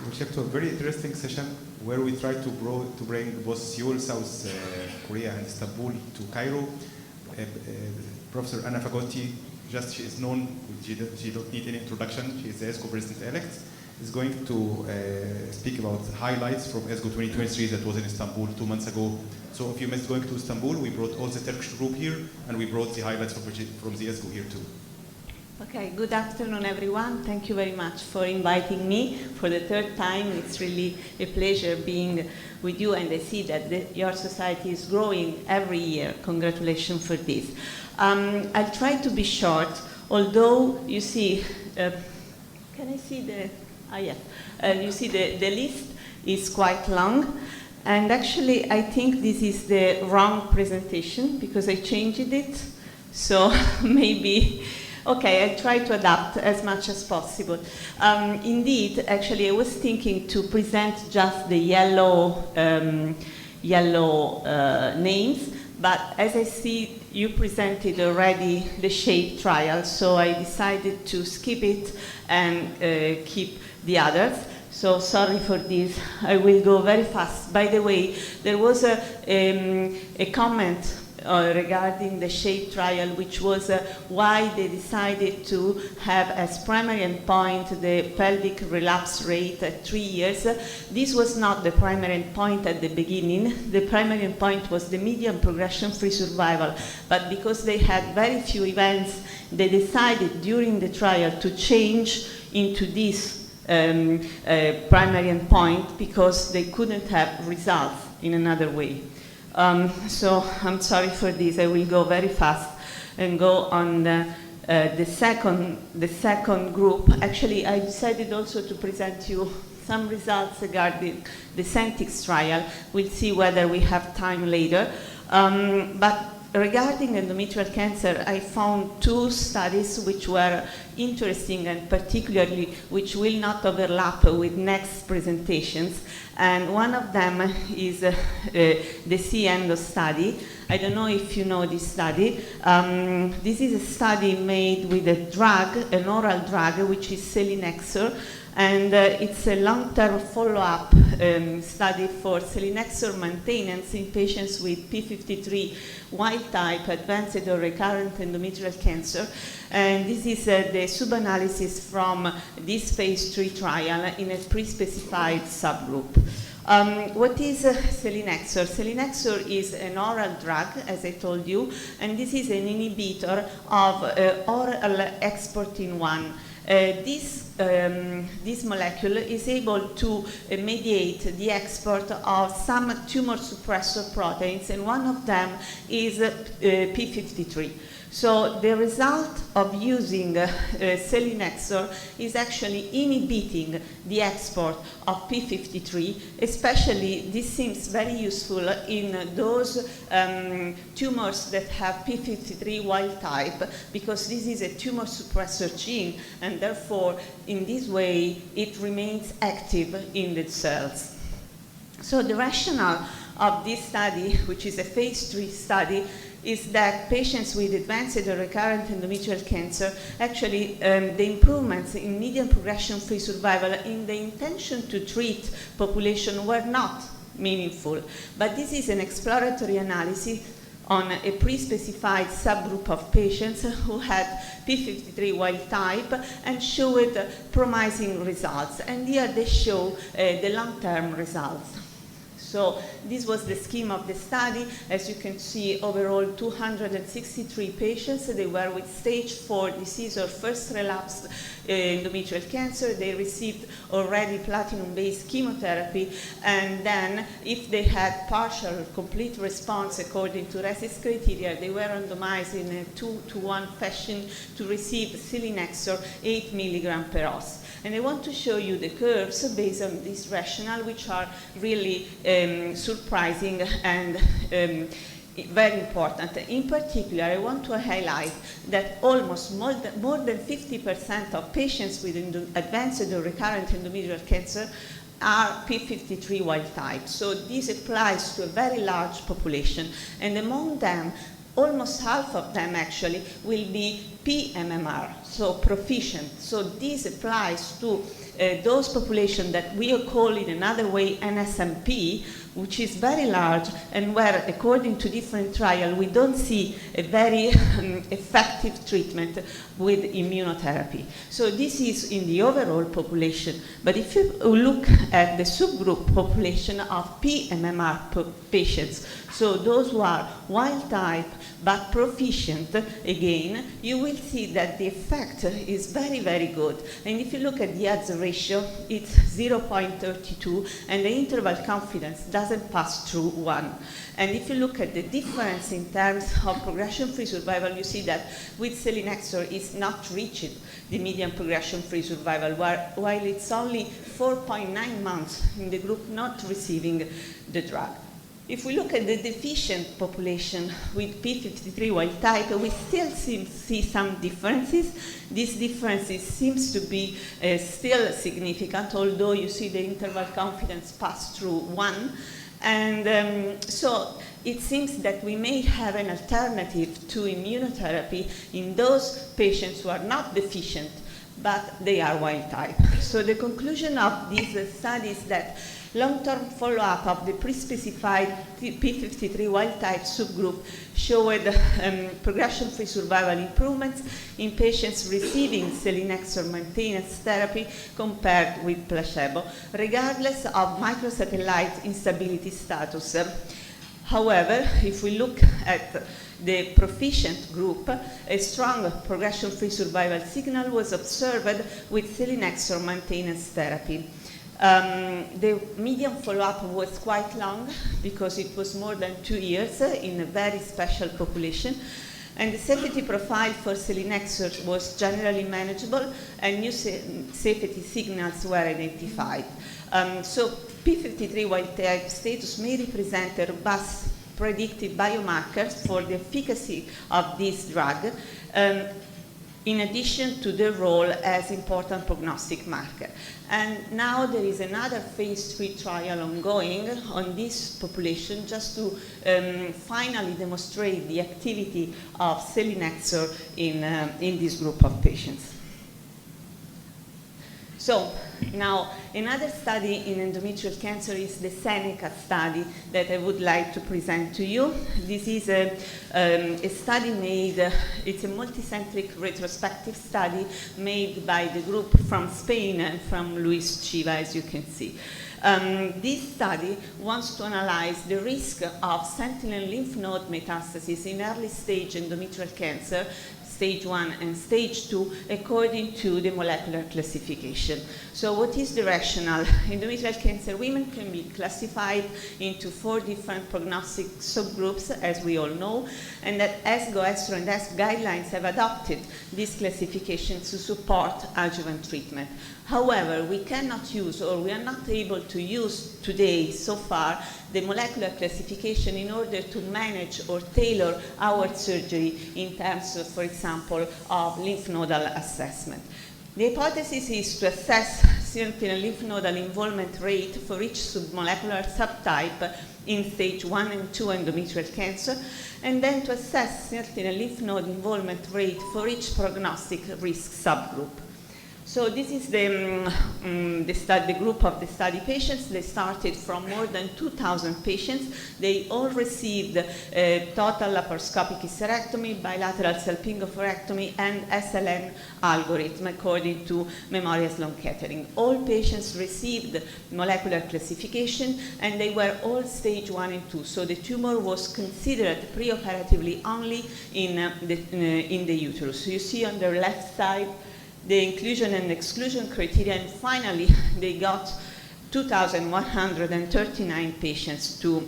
we shift to a very interesting session where we try to bring both Seoul, South Korea, and Istanbul to Cairo. Professor Anna Fagotti, she is known, she don't need any introduction, she is the ESGO President-elect, is going to speak about highlights from ESGO 2023 that was in Istanbul 2 months ago. So if you missed going to Istanbul, we brought all the Turkish group here, and we brought the highlights from the ESGO here too. Okay, good afternoon everyone. Thank you very much for inviting me for the third time. It's really a pleasure being with you, and I see that your society is growing every year. Congratulations for this. I'll try to be short, although you see, can I see the, you see the list is quite long. And actually, I think this is the wrong presentation because I changed it. So maybe, okay, I try to adapt as much as possible. Indeed, actually, I was thinking to present just the yellow names, but as I see, you presented already the SHAPE trial, so I decided to skip it and keep the others. So sorry for this, I will go very fast. By the way, there was a comment regarding the SHAPE trial, which was why they decided to have as primary endpoint the pelvic relapse rate at 3 years. This was not the primary endpoint at the beginning. The primary endpoint was the median progression-free survival, but because they had very few events, they decided during the trial to change into this primary endpoint because they couldn't have results in another way. So I'm sorry for this. I will go very fast and go on the second group. Actually, I decided also to present you some results regarding the CENTIX trial. We'll see whether we have time later. But regarding endometrial cancer, I found 2 studies which were interesting and particularly which will not overlap with next presentations. And one of them is the CENDO study. I don't know if you know this study. This is a study made with a drug, an oral drug, which is selinexor. And it's a long-term follow-up study for selinexor maintenance in patients with P53 wild-type advanced or recurrent endometrial cancer. And this is the sub-analysis from this phase 3 trial in a pre-specified subgroup. What is selinexor? Selinexor is an oral drug, as I told you, and this is an inhibitor of oral exportin 1. This molecule is able to mediate the export of some tumor suppressor proteins, and one of them is P53. So the result of using selinexor is actually inhibiting the export of P53, especially this seems very useful in those tumors that have P53 wild type, because this is a tumor suppressor gene, and therefore in this way it remains active in the cells. So the rationale of this study, which is a phase 3 study, is that patients with advanced or recurrent endometrial cancer, actually the improvements in median progression-free survival in the intention to treat population were not meaningful. But this is an exploratory analysis on a pre-specified subgroup of patients who had P53 wild type and showed promising results. And here they show the long-term results. So this was the scheme of the study. As you can see, overall 263 patients. They were with stage 4 disease or first relapse endometrial cancer. They received already platinum-based chemotherapy, and then if they had partial or complete response according to RECIST criteria, they were randomized in a 2-to-1 fashion to receive selinexor 8 milligrams per os. And I want to show you the curves based on this rationale, which are really surprising and very important. In particular, I want to highlight that almost more than 50% of patients with advanced or recurrent endometrial cancer are P53 wild type. So this applies to a very large population. And among them, almost half of them actually will be PMMR, so proficient. So this applies to those populations that we call in another way NSMP, which is very large, and where, according to different trials, we don't see a very effective treatment with immunotherapy. So this is in the overall population. But if you look at the subgroup population of pMMR patients, so those who are wild type but proficient, again, you will see that the effect is very, very good. And if you look at the odds ratio, it's 0.32, and the interval confidence doesn't pass through 1. And if you look at the difference in terms of progression-free survival, you see that with selinexor it's not reaching the median progression-free survival, while it's only 4.9 months in the group not receiving the drug. If we look at the deficient population with p53 wild type, we still see some differences. These differences seems to be still significant, although you see the interval confidence pass through 1. And so it seems that we may have an alternative to immunotherapy in those patients who are not deficient, but they are wild type. So the conclusion of this study is that long-term follow-up of the pre-specified p53 wild-type subgroup showed progression-free survival improvements in patients receiving selinexor maintenance therapy compared with placebo, regardless of microsatellite instability status. However, if we look at the proficient group, a strong progression-free survival signal was observed with selinexor maintenance therapy. The median follow-up was quite long because it was more than 2 years in a very special population, and the safety profile for selinexor was generally manageable and new safety signals were identified. So p53 wild-type status may represent a robust predictive biomarkers for the efficacy of this drug, in addition to their role as important prognostic marker. And now there is another phase 3 trial ongoing on this population just to finally demonstrate the activity of selinexor in this group of patients. So now another study in endometrial cancer is the Seneca study that I would like to present to you. This is a study made, it's a multicentric retrospective study made by the group from Spain and from Luis Chiva, as you can see. This study wants to analyze the risk of sentinel lymph node metastasis in early stage endometrial cancer, stage 1 and stage 2, according to the molecular classification. So what is the rationale? Endometrial cancer women can be classified into 4 different prognostic subgroups, as we all know, and that ESGO, ESTRO, and ESG guidelines have adopted this classification to support adjuvant treatment. However, we cannot use, or we are not able to use today, so far, the molecular classification in order to manage or tailor our surgery in terms of, for example, of lymph nodal assessment. The hypothesis is to assess sentinel lymph nodal involvement rate for each submolecular subtype in stage 1 and 2 endometrial cancer, and then to assess sentinel lymph node involvement rate for each prognostic risk subgroup. So this is the group of the study patients. They started from more than 2,000 patients. They all received total laparoscopic hysterectomy, bilateral salpingo-forectomy, and SLN algorithm according to Memorial Sloan Kettering. All patients received molecular classification, and they were all stage 1 and 2. So the tumor was considered preoperatively only in the uterus. So you see on the left side the inclusion and exclusion criteria, and finally they got 2,139 patients to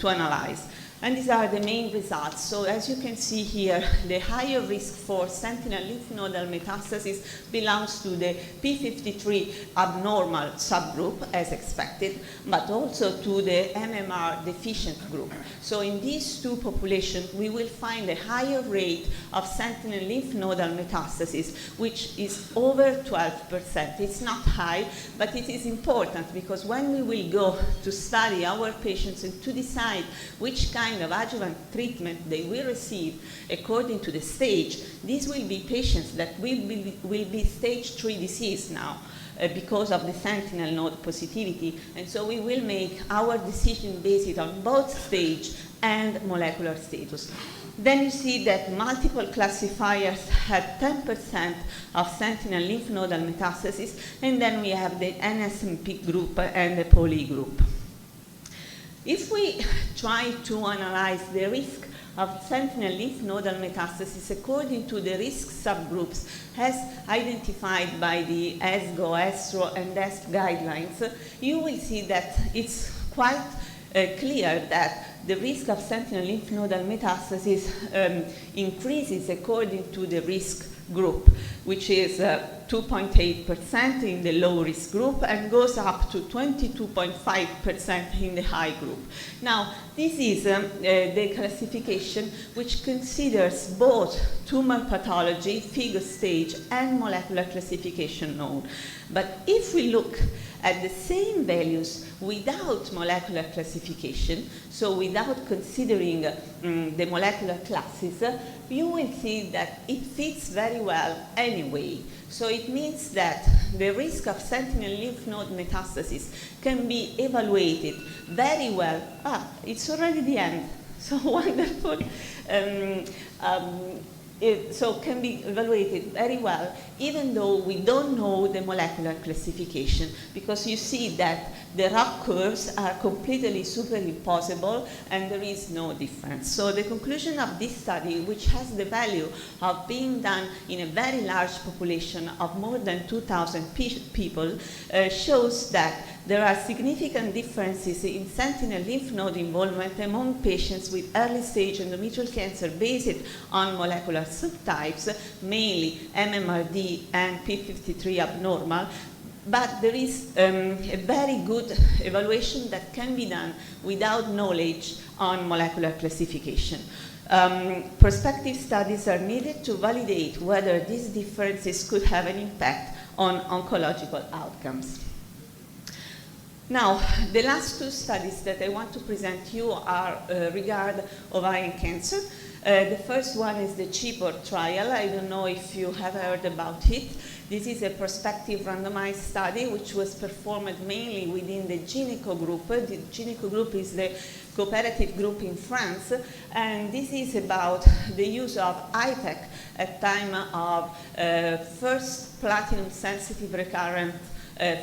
analyze. And these are the main results. So as you can see here, the higher risk for sentinel lymph nodal metastasis belongs to the p53 abnormal subgroup, as expected, but also to the MMR deficient group. So in these two populations, we will find a higher rate of sentinel lymph nodal metastasis, which is over 12%. It's not high, but it is important because when we will go to study our patients and to decide which kind of adjuvant treatment they will receive according to the stage, these will be patients that will be stage 3 disease now. because of the sentinel node positivity. And so we will make our decision based on both stage and molecular status. Then you see that multiple classifiers had 10% of sentinel lymph nodal metastasis, and then we have the NSMP group and the poly group. If we try to analyze the risk of sentinel lymph nodal metastasis according to the risk subgroups as identified by the ESGO, ESTRO, and ESP guidelines, you will see that it's quite clear that the risk of sentinel lymph nodal metastasis increases according to the risk group, which is 2.8% in the low risk group and goes up to 22.5% in the high group. Now, this is the classification which considers both tumor pathology, figure stage, and molecular classification node. But if we look at the same values without molecular classification, so without considering the molecular classes, you will see that it fits very well anyway. So it means that the risk of sentinel lymph node metastasis can be evaluated very well. It's already the end. So wonderful. So can be evaluated very well, even though we don't know the molecular classification, because you see that the ROC curves are completely superimposable and there is no difference. So the conclusion of this study, which has the value of being done in a very large population of more than 2,000 people, shows that there are significant differences in sentinel lymph node involvement among patients with early stage endometrial cancer based on molecular subtypes, mainly MMRD and P53 abnormal. But there is a very good evaluation that can be done without knowledge on molecular classification. Prospective studies are needed to validate whether these differences could have an impact on oncological outcomes. Now, the last two studies that I want to present to you are regard ovarian cancer. The first one is the CHIPOR trial. I don't know if you have heard about it. This is a prospective randomized study which was performed mainly within the GYNECO group. The GYNECO group is the cooperative group in France, and this is about the use of IPEC at time of first platinum-sensitive recurrent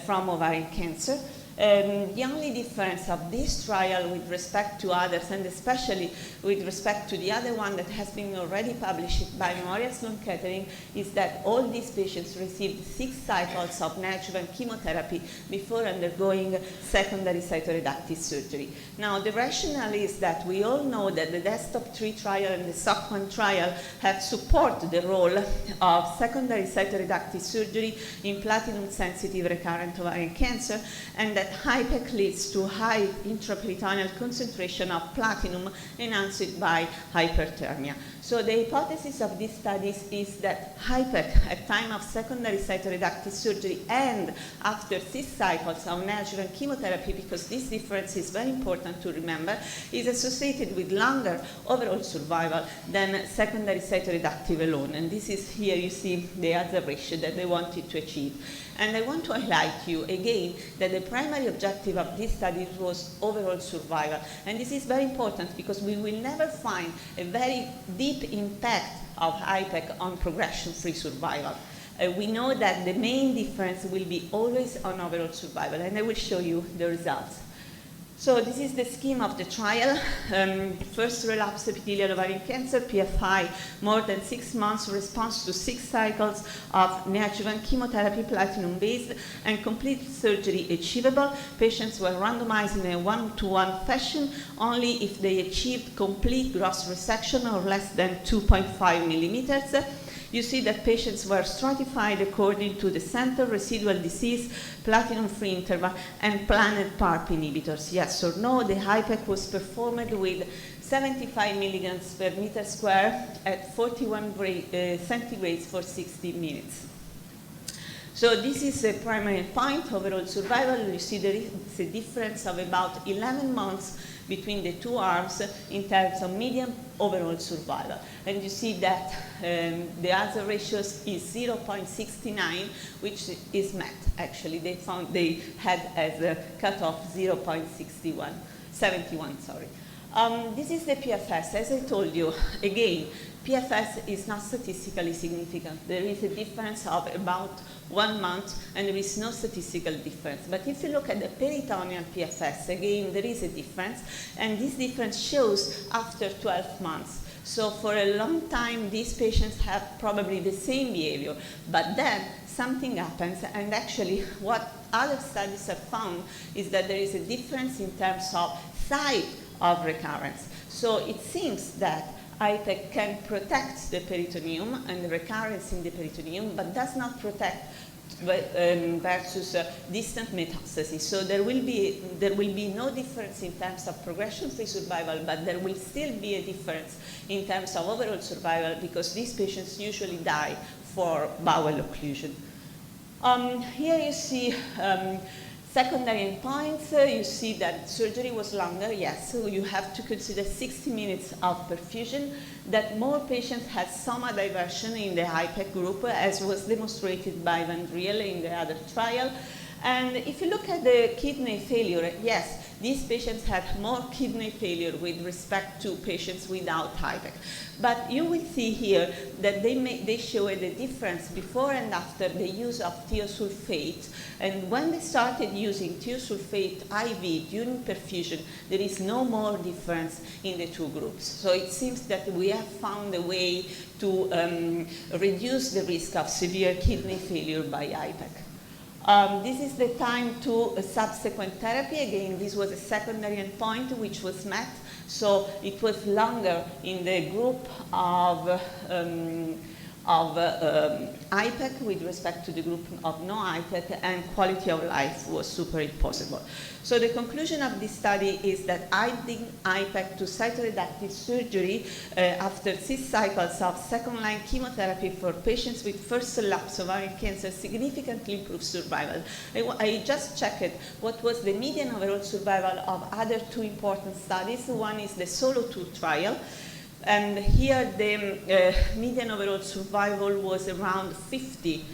from ovarian cancer. The only difference of this trial with respect to others, and especially with respect to the other one that has been already published by Memorial Sloan Kettering, is that all these patients received 6 cycles of neoadjuvant chemotherapy before undergoing secondary cytoreductive surgery. Now, the rationale is that we all know that the Desktop 3 trial and the SOC1 trial have supported the role of secondary cytoreductive surgery in platinum-sensitive recurrent ovarian cancer, and that HIPEC leads to high intraperitoneal concentration of platinum enhanced by hyperthermia. So the hypothesis of these studies is that HIPEC at time of secondary cytoreductive surgery and after 6 cycles of neoadjuvant chemotherapy, because this difference is very important to remember, is associated with longer overall survival than secondary cytoreductive alone. And this is here you see the hazard ratio that they wanted to achieve. And I want to highlight you again that the primary objective of this study was overall survival. And this is very important because we will never find a very deep impact of HIPEC on progression-free survival. We know that the main difference will be always on overall survival, and I will show you the results. So this is the scheme of the trial. First relapse epithelial ovarian cancer, PFI, more than 6 months, response to 6 cycles of neoadjuvant chemotherapy, platinum-based, and complete surgery achievable. Patients were randomized in a 1-to-1 fashion only if they achieved complete gross resection or less than 2.5 millimeters. You see that patients were stratified according to the center, residual disease, platinum-free interval, and planned PARP inhibitors. Yes or no, the HIPEC was performed with 75 milligrams per meter square at 41 centigrades for 60 minutes. So this is the primary endpoint, overall survival. You see there is a difference of about 11 months between the two arms in terms of median overall survival. And you see that the hazard ratios is 0.69, which is met, actually. They had as a cutoff 0.71. This is the PFS. As I told you, again, PFS is not statistically significant. There is a difference of about 1 month, and there is no statistical difference. But if you look at the peritoneal PFS, again, there is a difference, and this difference shows after 12 months. So for a long time, these patients have probably the same behavior, but then something happens, and actually what other studies have found is that there is a difference in terms of site of recurrence. So it seems that IPEC can protect the peritoneum and the recurrence in the peritoneum, but does not protect versus distant metastasis. So there will be no difference in terms of progression-free survival, but there will still be a difference in terms of overall survival, because these patients usually die for bowel occlusion. Here you see secondary endpoints. You see that surgery was longer, yes, so you have to consider 60 minutes of perfusion, that more patients had soma diversion in the IPEC group, as was demonstrated by Van Driel in the other trial. And if you look at the kidney failure, yes, these patients had more kidney failure with respect to patients without IPEC. But you will see here that they show the difference before and after the use of thiosulfate. And when they started using thiosulfate IV during perfusion, there is no more difference in the two groups. So it seems that we have found a way to reduce the risk of severe kidney failure by IPEC. This is the time to subsequent therapy. Again, this was a secondary endpoint which was met. So it was longer in the group of IPEC with respect to the group of no IPEC, and quality of life was superimposable. So the conclusion of this study is that adding IPEC to cytoreductive surgery after 6 cycles of second-line chemotherapy for patients with first relapse ovarian cancer significantly improves survival. I just checked what was the median overall survival of other 2 important studies. One is the SOLO2 trial. And here the median overall survival was around 50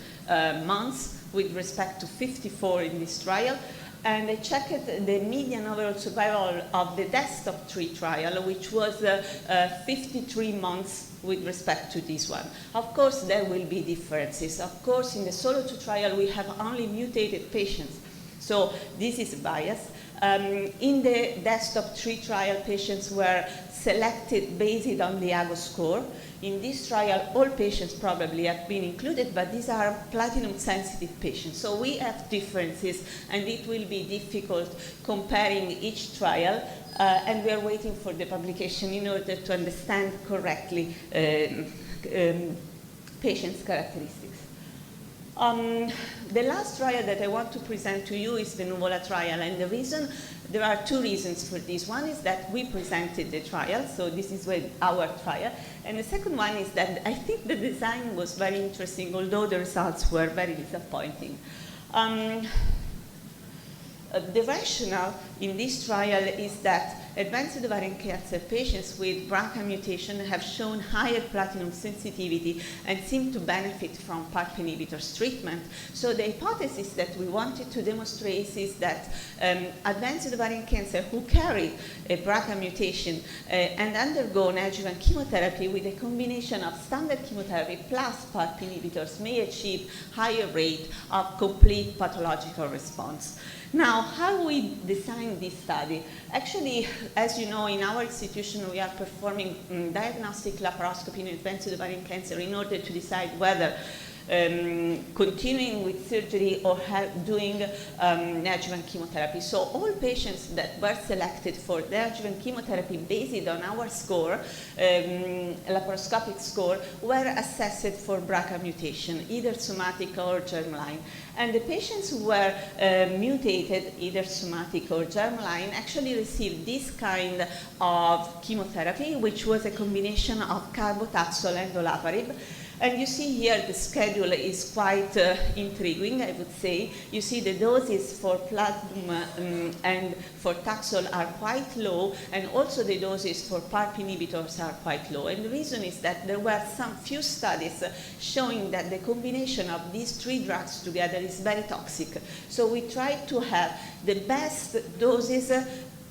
months with respect to 54 in this trial. And I checked the median overall survival of the desktop 3 trial, which was 53 months with respect to this one. Of course, there will be differences. Of course, in the SOLO2 trial, we have only mutated patients. So this is bias. In the desktop 3 trial, patients were selected based on the ESGO score. In this trial, all patients probably have been included, but these are platinum-sensitive patients. So we have differences, and it will be difficult comparing each trial, and we are waiting for the publication in order to understand correctly patients' characteristics. The last trial that I want to present to you is the Nuvola trial, and the reason, there are 2 reasons for this. One is that we presented the trial, so this is our trial, and the second one is that I think the design was very interesting, although the results were very disappointing. The rationale in this trial is that advanced ovarian cancer patients with BRCA mutation have shown higher platinum sensitivity and seem to benefit from PARP inhibitors treatment. So the hypothesis that we wanted to demonstrate is that advanced ovarian cancer who carry a BRCA mutation and undergo adjuvant chemotherapy with a combination of standard chemotherapy plus PARP inhibitors may achieve higher rate of complete pathological response. Now, how we designed this study? Actually, as you know, in our institution, we are performing diagnostic laparoscopy in advanced ovarian cancer in order to decide whether continuing with surgery or doing adjuvant chemotherapy. So all patients that were selected for the adjuvant chemotherapy based on our score, laparoscopic score, were assessed for BRCA mutation, either somatic or germline. And the patients who were mutated, either somatic or germline, actually received this kind of chemotherapy, which was a combination of carbotaxol and olaparib. And you see here the schedule is quite intriguing, I would say. You see the doses for platinum and for Taxol are quite low, and also the doses for PARP inhibitors are quite low. And the reason is that there were some few studies showing that the combination of these three drugs together is very toxic. So we tried to have the best doses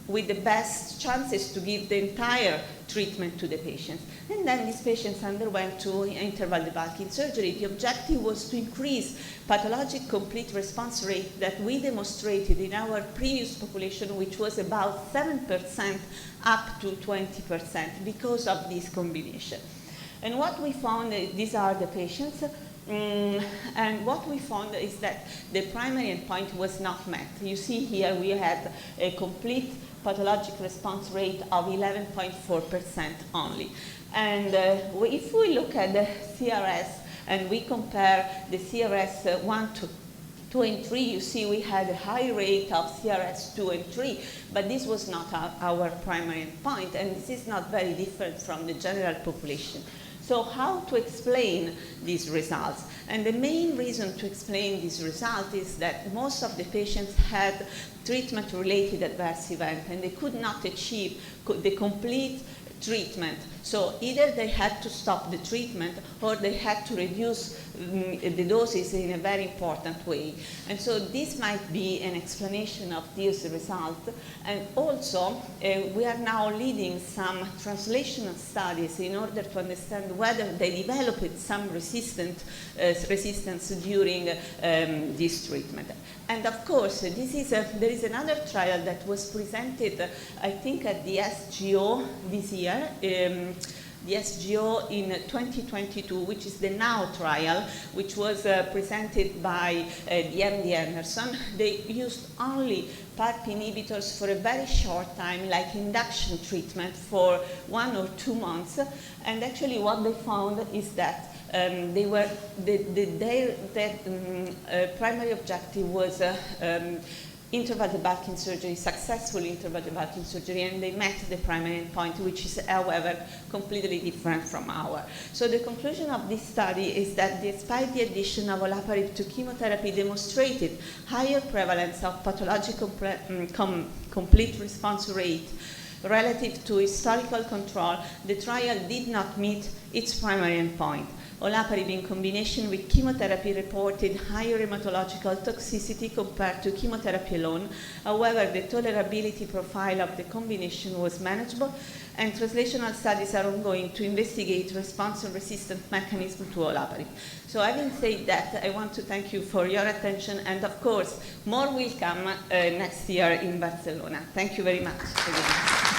with the best chances to give the entire treatment to the patients. And then these patients underwent to interval debulking surgery. The objective was to increase pathologic complete response rate that we demonstrated in our previous population, which was about 7% up to 20% because of this combination. And what we found, these are the patients, and what we found is that the primary endpoint was not met. You see here we had a complete pathologic response rate of 11.4% only. And if we look at the CRS and we compare the CRS 1 to 2 and 3, you see we had a high rate of CRS 2 and 3, but this was not our primary endpoint, and this is not very different from the general population. So how to explain these results? And the main reason to explain this result is that most of the patients had treatment-related adverse event, and they could not achieve the complete treatment. So either they had to stop the treatment or they had to reduce the doses in a very important way. And so this might be an explanation of this result. And also, we are now leading some translational studies in order to understand whether they developed some resistance during this treatment. And of course, there is another trial that was presented, I think, at the ESGO this year, the ESGO in 2022, which is the NOW trial, which was presented by the MD Anderson. They used only PARP inhibitors for a very short time, like induction treatment for 1 or 2 months. And actually what they found is that their primary objective was interval debulking surgery, successful interval debulking surgery, and they met the primary endpoint, which is, however, completely different from ours. So the conclusion of this study is that despite the addition of olaparib to chemotherapy demonstrated higher prevalence of pathologic complete response rate relative to historical control, the trial did not meet its primary endpoint. Olaparib in combination with chemotherapy reported higher hematological toxicity compared to chemotherapy alone. However, the tolerability profile of the combination was manageable, and translational studies are ongoing to investigate response and resistant mechanism to olaparib. So having said that, I want to thank you for your attention, and of course, more will come next year in Barcelona. Thank you very much.